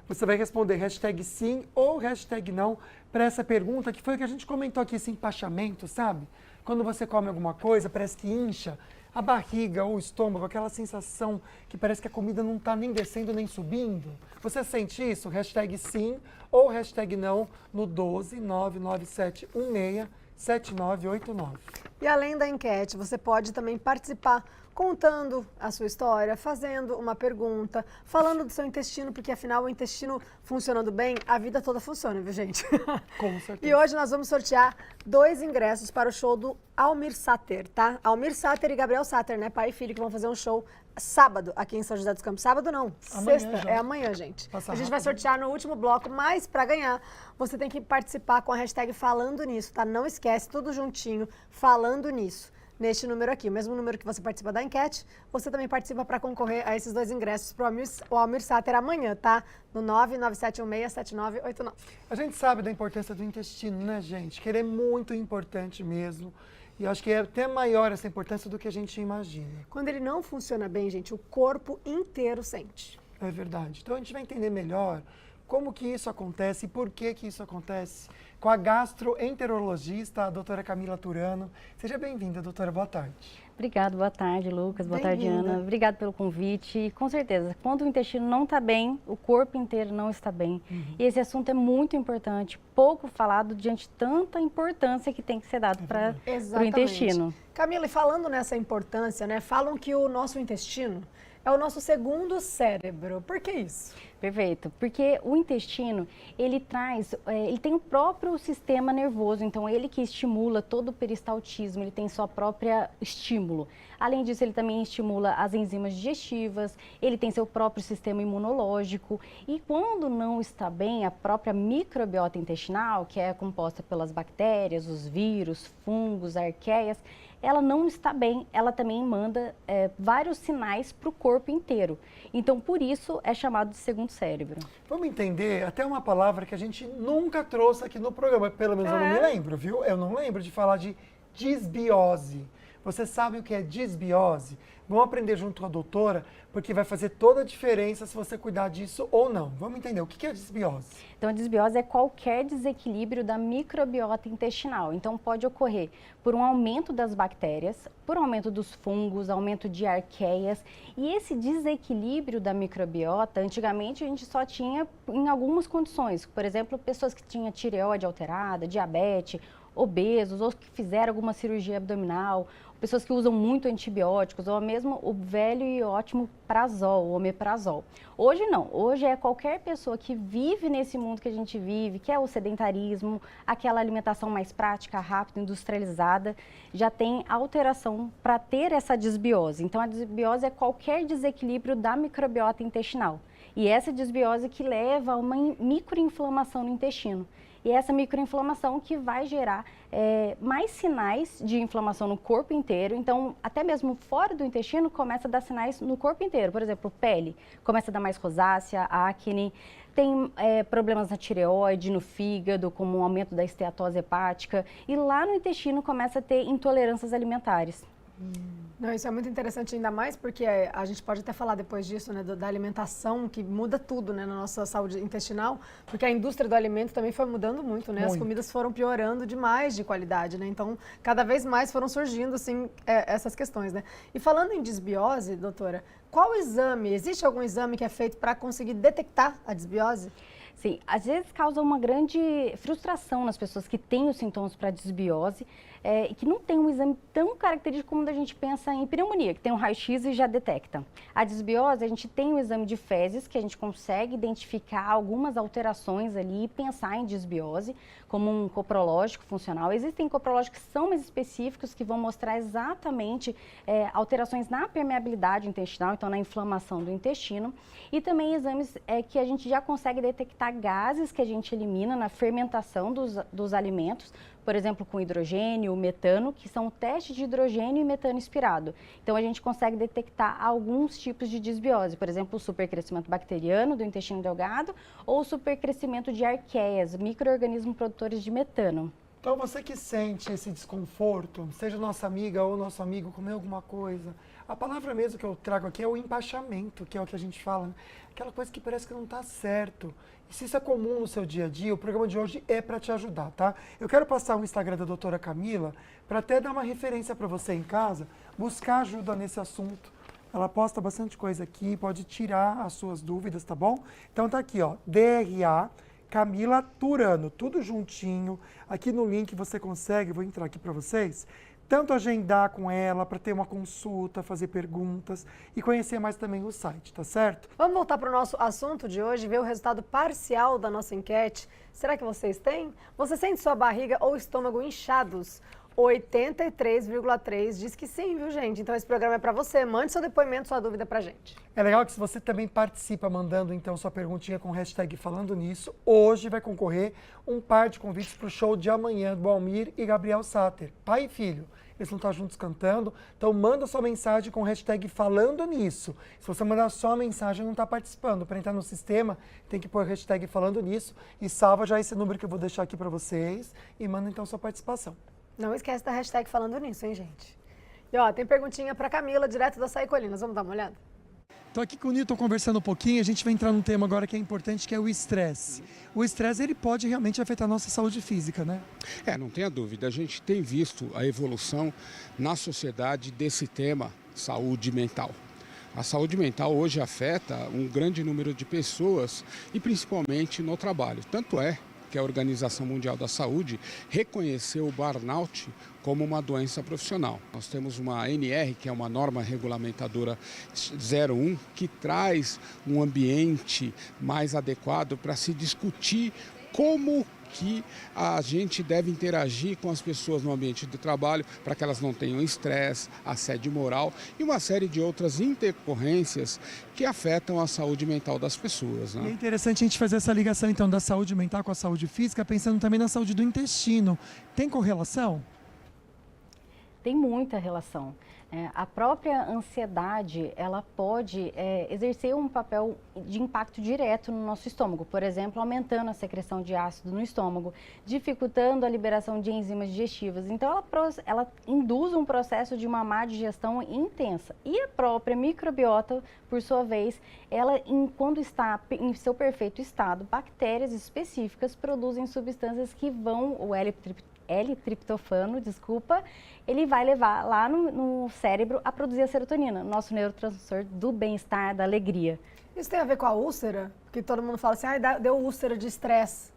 Você vai responder hashtag sim ou hashtag não para essa pergunta, que foi o que a gente comentou aqui, esse empachamento, sabe? Quando você come alguma coisa, parece que incha a barriga ou o estômago, aquela sensação que parece que a comida não está nem descendo nem subindo. Você sente isso? Hashtag sim ou hashtag não no 12 997 16 7989. E além da enquete, você pode também participar contando a sua história, fazendo uma pergunta, falando do seu intestino, porque afinal o intestino funcionando bem, a vida toda funciona, viu, gente? Com certeza. E hoje nós vamos sortear 2 ingressos para o show do Almir Sater, tá? Almir Sater e Gabriel Sater, né? Pai e filho, que vão fazer um show sábado aqui em São José dos Campos. Sábado não, Amanhã sexta, já. é amanhã, gente. Passa A gente vai rápido. sortear no último bloco, mas para ganhar, você tem que participar com a hashtag falando nisso, tá? Não esquece, tudo juntinho, falando nisso. Neste número aqui, o mesmo número que você participa da enquete, você também participa para concorrer a esses 2 ingressos para o Almir Sater amanhã, tá? No 997167989. A gente sabe da importância do intestino, né, gente? Que ele é muito importante mesmo. E eu acho que é até maior essa importância do que a gente imagina. Quando ele não funciona bem, gente, o corpo inteiro sente. É verdade. Então a gente vai entender melhor como que isso acontece e por que isso acontece com a gastroenterologista, a doutora Camila Turano. Seja bem-vinda, doutora. Boa tarde. Obrigada, boa tarde, Lucas. Boa tarde, Bem-vinda. Ana. Obrigada pelo convite. E, com certeza, quando o intestino não está bem, o corpo inteiro não está bem. E esse assunto é muito importante, pouco falado diante de tanta importância que tem que ser dado para o Exatamente. intestino. Camila, e falando nessa importância, né? Falam que o nosso intestino é o nosso segundo cérebro. Por que isso? Perfeito, porque o intestino, ele tem o próprio sistema nervoso, então ele que estimula todo o peristaltismo, ele tem sua própria estímulo. Além disso, ele também estimula as enzimas digestivas, ele tem seu próprio sistema imunológico e quando não está bem, a própria microbiota intestinal, que é composta pelas bactérias, os vírus, fungos, arqueias, ela não está bem, ela também manda vários sinais para o corpo inteiro. Então, por isso, é chamado de segundo cérebro. Vamos entender até uma palavra que a gente nunca trouxe aqui no programa, pelo menos eu não me lembro, viu? Eu não lembro de falar de disbiose. Você sabe o que é disbiose? Vamos aprender junto com a doutora, porque vai fazer toda a diferença se você cuidar disso ou não. Vamos entender o que é a disbiose. Então, a disbiose é qualquer desequilíbrio da microbiota intestinal. Então, pode ocorrer por um aumento das bactérias, por um aumento dos fungos, aumento de arqueias. E esse desequilíbrio da microbiota, antigamente a gente só tinha em algumas condições. Por exemplo, pessoas que tinham tireoide alterada, diabetes, obesos, ou que fizeram alguma cirurgia abdominal, pessoas que usam muito antibióticos, ou mesmo o velho e ótimo prazol, o omeprazol. Hoje não, hoje é qualquer pessoa que vive nesse mundo que a gente vive, que é o sedentarismo, aquela alimentação mais prática, rápida, industrializada, já tem alteração para ter essa disbiose. Então a disbiose é qualquer desequilíbrio da microbiota intestinal. E essa disbiose que leva a uma microinflamação no intestino. E essa microinflamação que vai gerar mais sinais de inflamação no corpo inteiro. Então, até mesmo fora do intestino, começa a dar sinais no corpo inteiro. Por exemplo, pele, começa a dar mais rosácea, acne. Tem problemas na tireoide, no fígado, como um aumento da esteatose hepática. E lá no intestino começa a ter intolerâncias alimentares. Não, isso é muito interessante, ainda mais porque a gente pode até falar depois disso, né, da alimentação, que muda tudo, né, na nossa saúde intestinal, porque a indústria do alimento também foi mudando muito, né, as comidas foram piorando demais de qualidade, né, então cada vez mais foram surgindo, assim, essas questões, né. E falando em disbiose, doutora, qual exame, existe algum exame que é feito para conseguir detectar a disbiose? Sim, às vezes causa uma grande frustração nas pessoas que têm os sintomas para disbiose e que não tem um exame tão característico como a gente pensa em pneumonia, que tem um raio-x e já detecta. A disbiose, a gente tem um exame de fezes que a gente consegue identificar algumas alterações ali e pensar em disbiose, como um coprológico funcional. Existem coprológicos que são mais específicos, que vão mostrar exatamente alterações na permeabilidade intestinal, então na inflamação do intestino. E também exames que a gente já consegue detectar gases que a gente elimina na fermentação dos alimentos, por exemplo, com hidrogênio, metano, que são testes de hidrogênio e metano expirado. Então, a gente consegue detectar alguns tipos de disbiose, por exemplo, o supercrescimento bacteriano do intestino delgado ou o supercrescimento de arqueias, micro-organismos produtores de metano. Então, você que sente esse desconforto, seja nossa amiga ou nosso amigo comer alguma coisa, A palavra mesmo que eu trago aqui é o empachamento, que é o que a gente fala, né? Aquela coisa que parece que não está certo. E se isso é comum no seu dia a dia, o programa de hoje é para te ajudar, tá? Eu quero passar o Instagram da doutora Camila para até dar uma referência para você em casa, buscar ajuda nesse assunto. Ela posta bastante coisa aqui, pode tirar as suas dúvidas, tá bom? Então tá aqui, ó, DRA Camila Turano, tudo juntinho. Aqui no link você consegue, vou entrar aqui para vocês, tanto agendar com ela para ter uma consulta, fazer perguntas e conhecer mais também o site, tá certo? Vamos voltar para o nosso assunto de hoje, ver o resultado parcial da nossa enquete. Será que vocês têm? Você sente sua barriga ou estômago inchados? 83,3% diz que sim, viu, gente? Então esse programa é para você. Mande seu depoimento, sua dúvida pra gente. É legal que se você também participa mandando então sua perguntinha com hashtag falando nisso, hoje vai concorrer um par de convites para o show de amanhã do Almir e Gabriel Sater, pai e filho. Eles vão estar juntos cantando, então manda sua mensagem com hashtag falando nisso. Se você mandar só a mensagem, não está participando. Para entrar no sistema, tem que pôr hashtag falando nisso e salva já esse número que eu vou deixar aqui para vocês e manda então sua participação. Não esquece da hashtag falando nisso, hein, gente? E ó, tem perguntinha para Camila, direto da Açaí Colinas. Vamos dar uma olhada? Estou aqui com o Newton conversando um pouquinho, a gente vai entrar num tema agora que é importante, que é o estresse. O estresse, ele pode realmente afetar a nossa saúde física, né? Não tenha dúvida. A gente tem visto a evolução na sociedade desse tema, saúde mental. A saúde mental hoje afeta um grande número de pessoas e principalmente no trabalho. Tanto é que a Organização Mundial da Saúde reconheceu o burnout como uma doença profissional. Nós temos uma NR, que é uma norma regulamentadora 01, que traz um ambiente mais adequado para se discutir como que a gente deve interagir com as pessoas no ambiente de trabalho para que elas não tenham estresse, assédio moral e uma série de outras intercorrências que afetam a saúde mental das pessoas, né? É interessante a gente fazer essa ligação então da saúde mental com a saúde física, pensando também na saúde do intestino. Tem correlação? Tem muita relação. A própria ansiedade, ela pode exercer um papel de impacto direto no nosso estômago, por exemplo, aumentando a secreção de ácido no estômago, dificultando a liberação de enzimas digestivas. Então, ela induz um processo de uma má digestão intensa. E a própria microbiota, por sua vez, quando está em seu perfeito estado, bactérias específicas produzem substâncias que vão, o L-triptofano, ele vai levar lá no cérebro a produzir a serotonina, nosso neurotransmissor do bem-estar, da alegria. Isso tem a ver com a úlcera? Porque todo mundo fala assim, deu úlcera de estresse.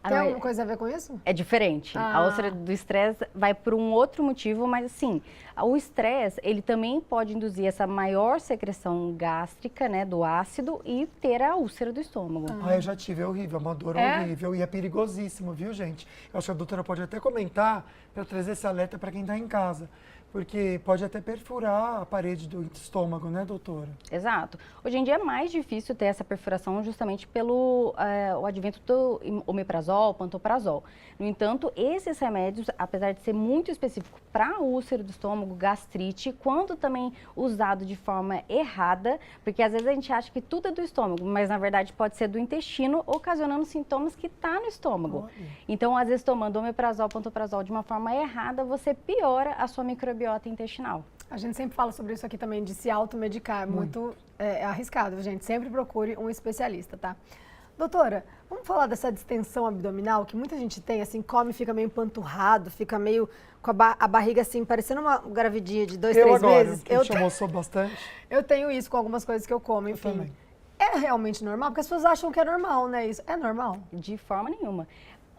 Tem alguma coisa a ver com isso? É diferente. A úlcera do estresse vai por um outro motivo, mas assim, o estresse, ele também pode induzir essa maior secreção gástrica, né, do ácido e ter a úlcera do estômago. Eu já tive, é horrível, uma dor horrível e é perigosíssimo, viu, gente? Eu acho que a doutora pode até comentar para trazer esse alerta para quem está em casa. Porque pode até perfurar a parede do estômago, né, doutora? Exato. Hoje em dia é mais difícil ter essa perfuração justamente pelo o advento do omeprazol, pantoprazol. No entanto, esses remédios, apesar de ser muito específico para úlcera do estômago, gastrite, quando também usado de forma errada, porque às vezes a gente acha que tudo é do estômago, mas na verdade pode ser do intestino, ocasionando sintomas que está no estômago. Então, às vezes, tomando omeprazol, pantoprazol de uma forma errada, você piora a sua microbiota intestinal. A gente sempre fala sobre isso aqui também, de se automedicar. Muito arriscado, gente. Sempre procure um especialista, tá? Doutora, vamos falar dessa distensão abdominal que muita gente tem, assim, come, fica meio empanturrado, fica meio com a barriga assim, parecendo uma gravidinha de 2, 3 meses. Eu almoçou bastante. Eu tenho isso com algumas coisas que eu como, enfim. Eu também. É realmente normal? Porque as pessoas acham que é normal, né? Isso é normal? De forma nenhuma.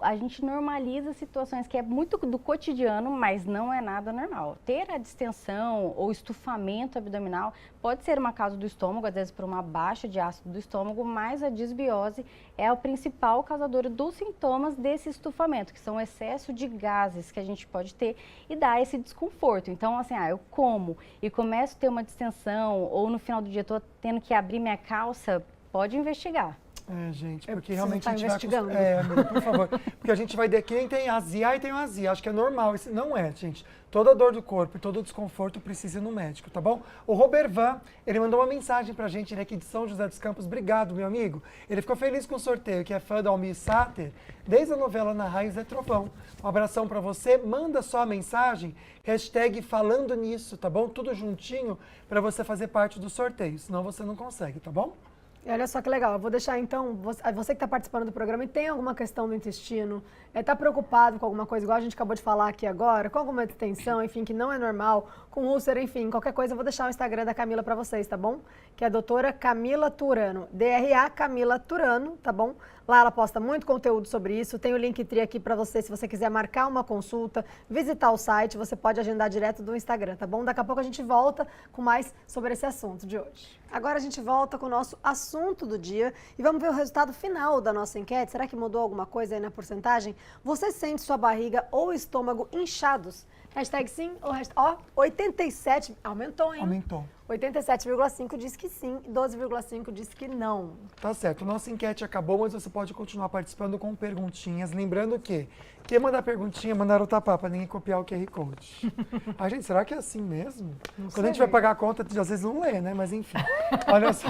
A gente normaliza situações que é muito do cotidiano, mas não é nada normal. Ter a distensão ou estufamento abdominal pode ser uma causa do estômago, às vezes por uma baixa de ácido do estômago, mas a disbiose é a principal causadora dos sintomas desse estufamento, que são o excesso de gases que a gente pode ter e dá esse desconforto. Então, assim, eu como e começo a ter uma distensão ou no final do dia estou tendo que abrir minha calça, pode investigar. É, gente, porque Você realmente não a tá gente investigando? vai... É, amigo, por favor. Porque a gente vai... Quem tem azia, aí tem azia. Acho que é normal. Isso não é, gente. Toda dor do corpo e todo desconforto precisa ir no médico, tá bom? O Robervan, ele mandou uma mensagem pra gente, ele é aqui de São José dos Campos. Obrigado, meu amigo. Ele ficou feliz com o sorteio, que é fã do Almir Sater, desde a novela Na Raiz é Trovão. Um abração pra você. Manda só a mensagem, hashtag falando nisso, tá bom? Tudo juntinho pra você fazer parte do sorteio, senão você não consegue, tá bom? E olha só que legal, eu vou deixar então, você que está participando do programa e tem alguma questão do intestino, está preocupado com alguma coisa, igual a gente acabou de falar aqui agora, com alguma distensão, enfim, que não é normal, com úlcera, enfim, qualquer coisa, eu vou deixar o Instagram da Camila para vocês, tá bom? Que é a doutora Camila Turano, DRA Camila Turano, tá bom? Lá ela posta muito conteúdo sobre isso, tem o Linktree aqui para você, se você quiser marcar uma consulta, visitar o site, você pode agendar direto do Instagram, tá bom? Daqui a pouco a gente volta com mais sobre esse assunto de hoje. Agora a gente volta com o nosso assunto do dia e vamos ver o resultado final da nossa enquete. Será que mudou alguma coisa aí na porcentagem? Você sente sua barriga ou estômago inchados? Hashtag sim ou hashtag... Ó, 87... Aumentou, hein? Aumentou. 87,5 diz que sim e 12,5 diz que não. Tá certo, nossa enquete acabou, mas você pode continuar participando com perguntinhas. Lembrando que quem mandar perguntinha, mandar o tapar para ninguém copiar o QR Code. Ai, gente, será que é assim mesmo? Quando a gente vai pagar a conta, às vezes não lê, né? Mas enfim, olha só.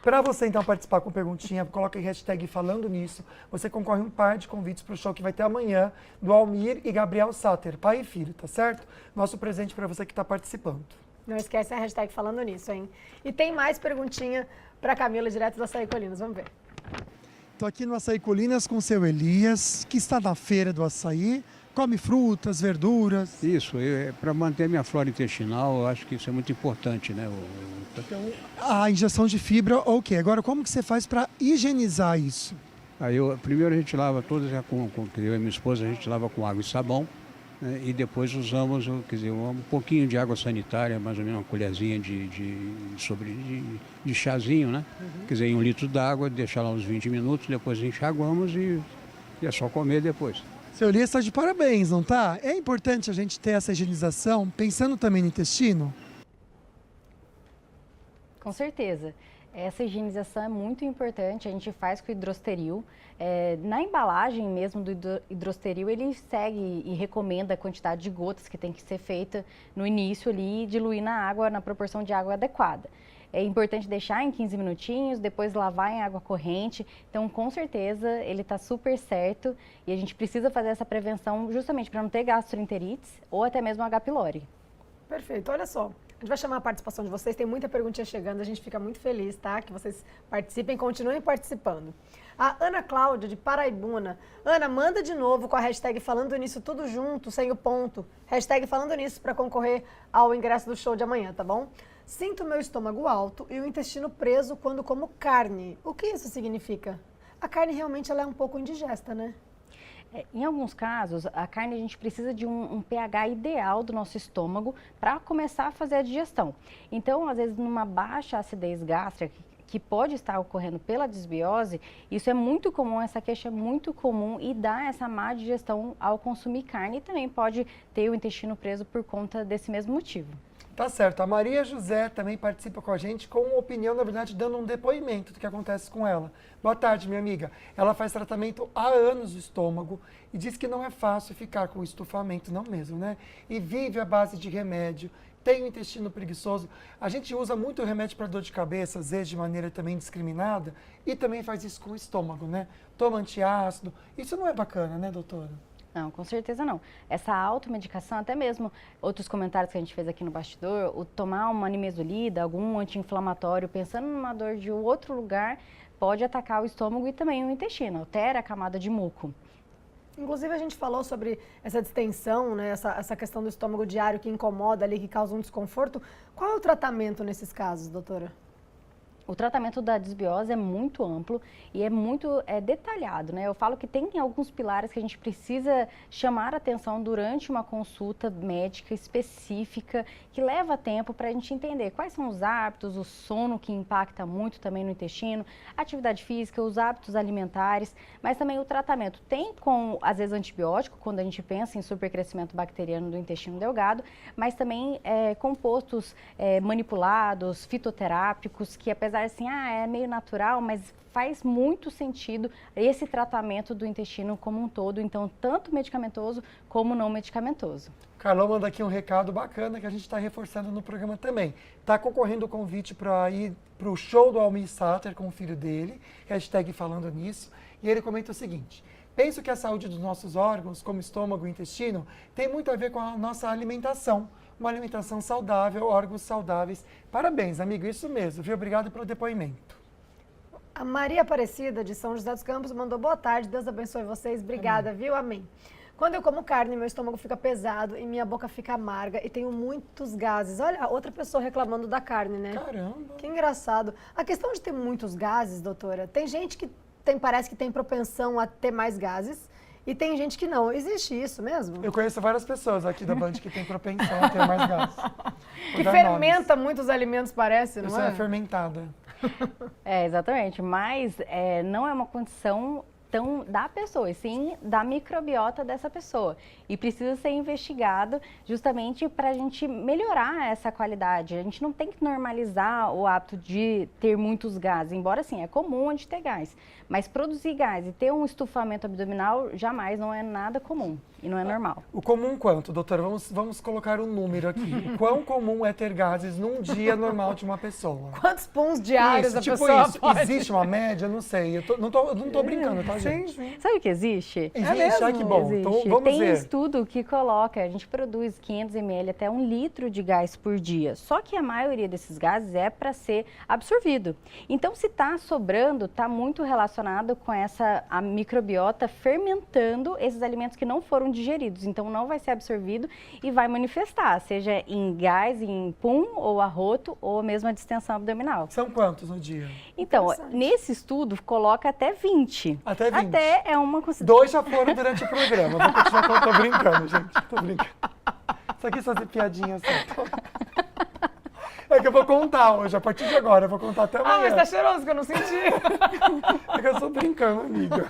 Para você então participar com perguntinha, coloca aí hashtag falando nisso. Você concorre um par de convites para o show que vai ter amanhã do Almir e Gabriel Sater, pai e filho, tá certo? Nosso presente para você que está participando. Não esquece a hashtag falando nisso, hein? E tem mais perguntinha para Camila, direto do Açaí Colinas. Vamos ver. Estou aqui no Açaí Colinas com o seu Elias, que está na feira do açaí, come frutas, verduras. Isso, para manter minha flora intestinal, eu acho que isso é muito importante, né? Então, a injeção de fibra, ok. Agora, como que você faz para higienizar isso? Aí primeiro a gente lava todas, eu e minha esposa, a gente lava com água e sabão, né? E depois usamos, quer dizer, um pouquinho de água sanitária, mais ou menos uma colherzinha de chazinho, né? Quer dizer, em 1 litro d'água, deixar lá uns 20 minutos, depois enxaguamos e é só comer depois. Seu Elias está de parabéns, não tá? É importante a gente ter essa higienização, pensando também no intestino? Com certeza. Essa higienização é muito importante, a gente faz com o hidrosteril. Na embalagem mesmo do hidrosteril, ele segue e recomenda a quantidade de gotas que tem que ser feita no início ali e diluir na água, na proporção de água adequada. É importante deixar em 15 minutinhos, depois lavar em água corrente. Então, com certeza, ele está super certo e a gente precisa fazer essa prevenção justamente para não ter gastroenterites ou até mesmo H. pylori. Perfeito, olha só. A gente vai chamar a participação de vocês, tem muita perguntinha chegando, a gente fica muito feliz, tá? Que vocês participem, continuem participando. A Ana Cláudia, de Paraibuna. Ana, manda de novo com a hashtag falando nisso tudo junto, sem o ponto. Hashtag falando nisso para concorrer ao ingresso do show de amanhã, tá bom? Sinto meu estômago alto e o intestino preso quando como carne. O que isso significa? A carne realmente ela é um pouco indigesta, né? Em alguns casos, a carne a gente precisa de um pH ideal do nosso estômago para começar a fazer a digestão. Então, às vezes, numa baixa acidez gástrica, que pode estar ocorrendo pela desbiose, isso é muito comum, essa queixa é muito comum e dá essa má digestão ao consumir carne e também pode ter o intestino preso por conta desse mesmo motivo. Tá certo. A Maria José também participa com a gente com uma opinião, na verdade, dando um depoimento do que acontece com ela. Boa tarde, minha amiga. Ela faz tratamento há anos do estômago e diz que não é fácil ficar com estufamento, não mesmo, né? E vive à base de remédio, tem o intestino preguiçoso. A gente usa muito remédio para dor de cabeça, às vezes de maneira também discriminada, e também faz isso com o estômago, né? Toma antiácido. Isso não é bacana, né, doutora? Não, com certeza não. Essa automedicação, até mesmo outros comentários que a gente fez aqui no bastidor, o tomar uma nimesulida, algum anti-inflamatório, pensando numa dor de outro lugar, pode atacar o estômago e também o intestino, altera a camada de muco. Inclusive, a gente falou sobre essa distensão, né, essa questão do estômago diário que incomoda ali, que causa um desconforto. Qual é o tratamento nesses casos, doutora? O tratamento da desbiose é muito amplo e é muito detalhado, né? Eu falo que tem alguns pilares que a gente precisa chamar a atenção durante uma consulta médica específica, que leva tempo para a gente entender quais são os hábitos, o sono que impacta muito também no intestino, atividade física, os hábitos alimentares, mas também o tratamento tem com, às vezes, antibiótico, quando a gente pensa em supercrescimento bacteriano do intestino delgado, mas também compostos manipulados, fitoterápicos, que apesar apesar assim, é meio natural, mas faz muito sentido esse tratamento do intestino como um todo, então tanto medicamentoso como não medicamentoso. Carlão manda aqui um recado bacana que a gente está reforçando no programa também. Está concorrendo o convite para ir para o show do Almir Sater com o filho dele, hashtag falando nisso, e ele comenta o seguinte: penso que a saúde dos nossos órgãos, como estômago e intestino, tem muito a ver com a nossa alimentação. Uma alimentação saudável, órgãos saudáveis. Parabéns, amigo, isso mesmo, viu? Obrigado pelo depoimento. A Maria Aparecida, de São José dos Campos, mandou boa tarde, Deus abençoe vocês, obrigada, viu? Amém. Quando eu como carne, meu estômago fica pesado e minha boca fica amarga e tenho muitos gases. Olha, outra pessoa reclamando da carne, né? Caramba! Que engraçado. A questão de ter muitos gases, doutora, tem gente que parece que tem propensão a ter mais gases e tem gente que não. Existe isso mesmo? Eu conheço várias pessoas aqui da Band que têm propensão a ter mais gás. Que fermenta muitos alimentos, parece, não Isso é? é fermentada. Exatamente, mas não é uma condição tão da pessoa, e sim da microbiota dessa pessoa. E precisa ser investigado justamente para a gente melhorar essa qualidade. A gente não tem que normalizar o hábito de ter muitos gases, embora sim, é comum a gente ter gás. Mas produzir gás e ter um estufamento abdominal jamais não é nada comum e não é normal. O comum quanto, doutora? Vamos colocar um número aqui. O quão comum é ter gases num dia normal de uma pessoa? Quantos puns diários Isso, a tipo pessoa isso. pode? Existe uma média? Não sei. Não tô brincando, tá, gente? Sim. Sabe o que existe? Existe? Ai, que bom. Existe. Então, vamos Tem ver. estudo que coloca, a gente produz 500 ml até 1 litro de gás por dia. Só que a maioria desses gases é para ser absorvido. Então, se está sobrando, está muito relacionado com a microbiota fermentando esses alimentos que não foram digeridos. Então, não vai ser absorvido e vai manifestar, seja em gás, em pum, ou arroto, ou mesmo a distensão abdominal. São quantos no dia? Então, nesse estudo, coloca até 20. Até 20. Até é uma consideração. 2 já foram durante o programa. Vou continuar falando. Tô brincando, gente. Tô brincando. Isso aqui é fazer piadinha assim. É que eu vou contar hoje, a partir de agora, eu vou contar até amanhã. Ah, mas tá cheiroso que eu não senti. É que eu tô brincando, amiga.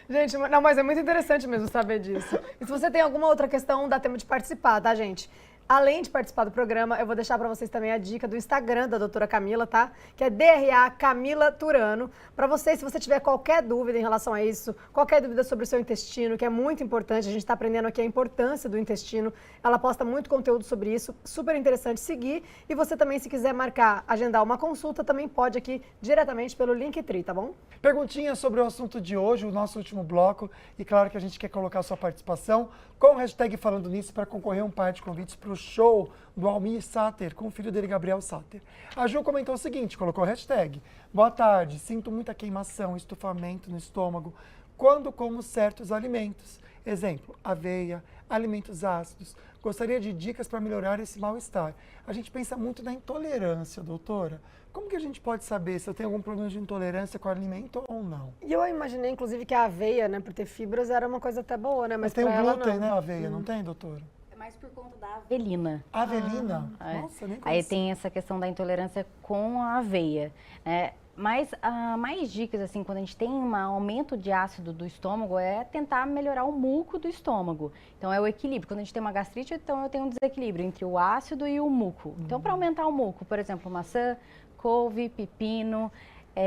Gente, não, mas é muito interessante mesmo saber disso. E se você tem alguma outra questão, dá tempo de participar, tá, gente? Além de participar do programa, eu vou deixar para vocês também a dica do Instagram da doutora Camila, tá? Que é DRA Camila Turano. Para vocês, se você tiver qualquer dúvida em relação a isso, qualquer dúvida sobre o seu intestino, que é muito importante, a gente está aprendendo aqui a importância do intestino. Ela posta muito conteúdo sobre isso, super interessante seguir. E você também, se quiser marcar, agendar uma consulta, também pode aqui diretamente pelo Linktree, tá bom? Perguntinhas sobre o assunto de hoje, o nosso último bloco. E claro que a gente quer colocar a sua participação com o hashtag Falando Nisso para concorrer a um par de convites para o show do Almir Sater com o filho dele, Gabriel Sater. A Ju comentou o seguinte, colocou o hashtag: boa tarde, sinto muita queimação, estufamento no estômago quando como certos alimentos. Exemplo, aveia, alimentos ácidos. Gostaria de dicas para melhorar esse mal-estar. A gente pensa muito na intolerância, doutora. Como que a gente pode saber se eu tenho algum problema de intolerância com o alimento ou não? E eu imaginei, inclusive, que a aveia, né, por ter fibras, era uma coisa até boa, né? Mas tem o pra ela, glúten, não. né, a aveia, não tem, doutora? É mais por conta da avelina. Avelina? É. Nossa, nem Aí conhecia. tem essa questão da intolerância com a aveia, né? Mas mais dicas, assim, quando a gente tem um aumento de ácido do estômago, é tentar melhorar o muco do estômago. Então, é o equilíbrio. Quando a gente tem uma gastrite, então eu tenho um desequilíbrio entre o ácido e o muco. Então, para aumentar o muco, por exemplo, maçã, couve, pepino,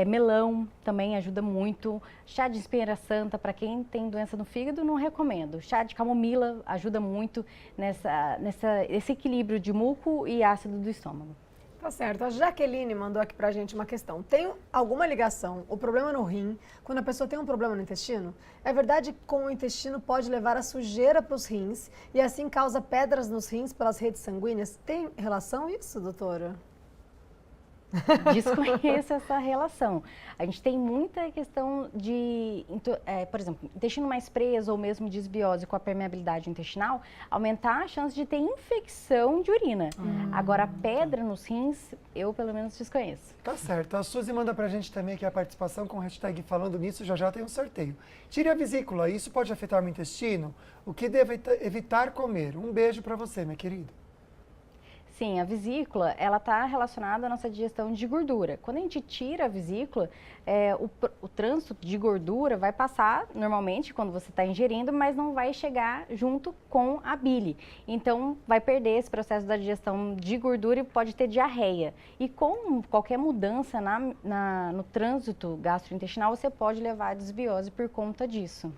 melão também ajuda muito. Chá de espinheira santa, para quem tem doença no fígado, não recomendo. Chá de camomila ajuda muito nesse equilíbrio de muco e ácido do estômago. Tá certo. A Jaqueline mandou aqui pra gente uma questão. Tem alguma ligação, o problema no rim, quando a pessoa tem um problema no intestino? É verdade que com o intestino pode levar a sujeira para os rins e assim causa pedras nos rins pelas redes sanguíneas? Tem relação isso, doutora? Desconheço essa relação. A gente tem muita questão de, por exemplo, intestino mais preso ou mesmo desbiose com a permeabilidade intestinal, aumentar a chance de ter infecção de urina. Agora, a pedra nos rins, eu pelo menos desconheço. Tá certo. A Suzy manda pra gente também aqui a participação com o hashtag Falando Nisso, já tem um sorteio. Tire a vesícula, isso pode afetar o intestino? O que deve evitar comer? Um beijo pra você, minha querida. Sim, a vesícula, ela está relacionada à nossa digestão de gordura. Quando a gente tira a vesícula, o trânsito de gordura vai passar normalmente quando você está ingerindo, mas não vai chegar junto com a bile. Então, vai perder esse processo da digestão de gordura e pode ter diarreia. E com qualquer mudança no trânsito gastrointestinal, você pode levar a desbiose por conta disso.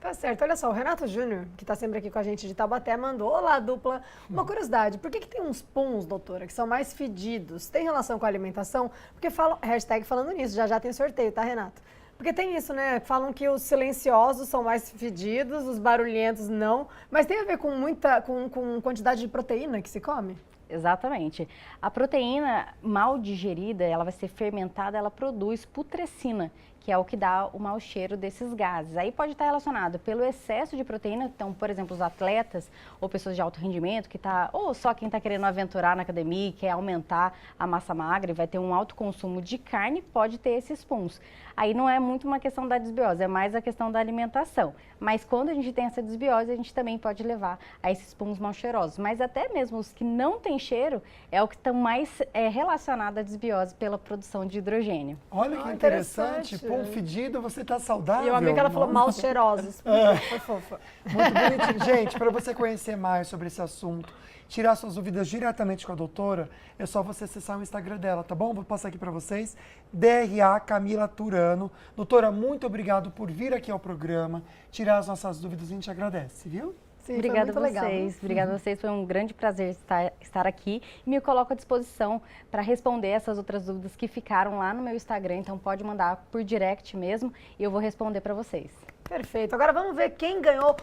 Tá certo. Olha só, o Renato Júnior, que está sempre aqui com a gente de Taubaté, mandou: olá, dupla. Uma curiosidade, por que tem uns puns, doutora, que são mais fedidos? Tem relação com a alimentação? Porque falam, hashtag falando nisso, já tem sorteio, tá, Renato? Porque tem isso, né? Falam que os silenciosos são mais fedidos, os barulhentos não. Mas tem a ver com quantidade de proteína que se come? Exatamente. A proteína mal digerida, ela vai ser fermentada, ela produz putrescina, que é o que dá o mau cheiro desses gases. Aí pode estar relacionado pelo excesso de proteína, então, por exemplo, os atletas ou pessoas de alto rendimento, ou só quem está querendo aventurar na academia e quer aumentar a massa magra e vai ter um alto consumo de carne, pode ter esses puns. Aí não é muito uma questão da desbiose, é mais a questão da alimentação. Mas quando a gente tem essa desbiose, a gente também pode levar a esses puns mal cheirosos. Mas até mesmo os que não têm cheiro, é o que estão mais relacionado à desbiose pela produção de hidrogênio. Olha que interessante. Pum fedido, você tá saudável. E eu amei que ela falou mal cheirosos. Foi fofa. Muito bonitinho. Gente, para você conhecer mais sobre esse assunto, tirar suas dúvidas diretamente com a doutora, é só você acessar o Instagram dela, tá bom? Vou passar aqui para vocês. DRA Camila Turano. Doutora, muito obrigado por vir aqui ao programa, tirar as nossas dúvidas, a gente agradece, viu? Sim, Obrigada a foi muito vocês, legal. obrigada a vocês, foi um grande prazer estar aqui e me coloco à disposição para responder essas outras dúvidas que ficaram lá no meu Instagram, então pode mandar por direct mesmo e eu vou responder para vocês. Perfeito. Agora vamos ver quem ganhou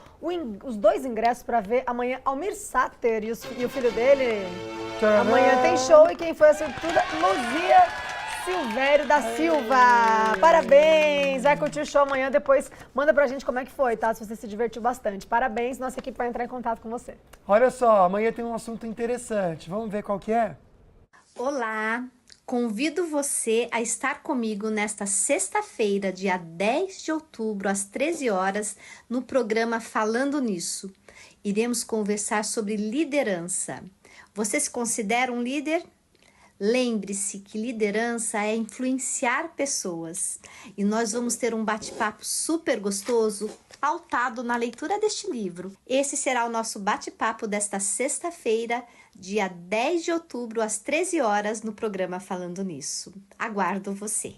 os 2 ingressos para ver amanhã Almir Sater e o filho dele. Tcharam! Amanhã tem show e quem foi a sortuda? Luzia Silvério da Silva. Parabéns! Vai curtir o show amanhã, depois manda pra gente como é que foi, tá? Se você se divertiu bastante. Parabéns, nossa equipe vai entrar em contato com você. Olha só, amanhã tem um assunto interessante. Vamos ver qual que é? Olá! Convido você a estar comigo nesta sexta-feira, dia 10 de outubro, às 13 horas, no programa Falando Nisso. Iremos conversar sobre liderança. Você se considera um líder? Lembre-se que liderança é influenciar pessoas. E nós vamos ter um bate-papo super gostoso, pautado na leitura deste livro. Esse será o nosso bate-papo desta sexta-feira, dia 10 de outubro, às 13 horas, no programa Falando Nisso. Aguardo você.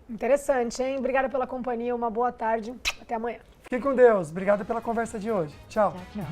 Interessante, hein? Obrigada pela companhia, uma boa tarde. Até amanhã. Fique com Deus. Obrigado pela conversa de hoje. Tchau. Tchau.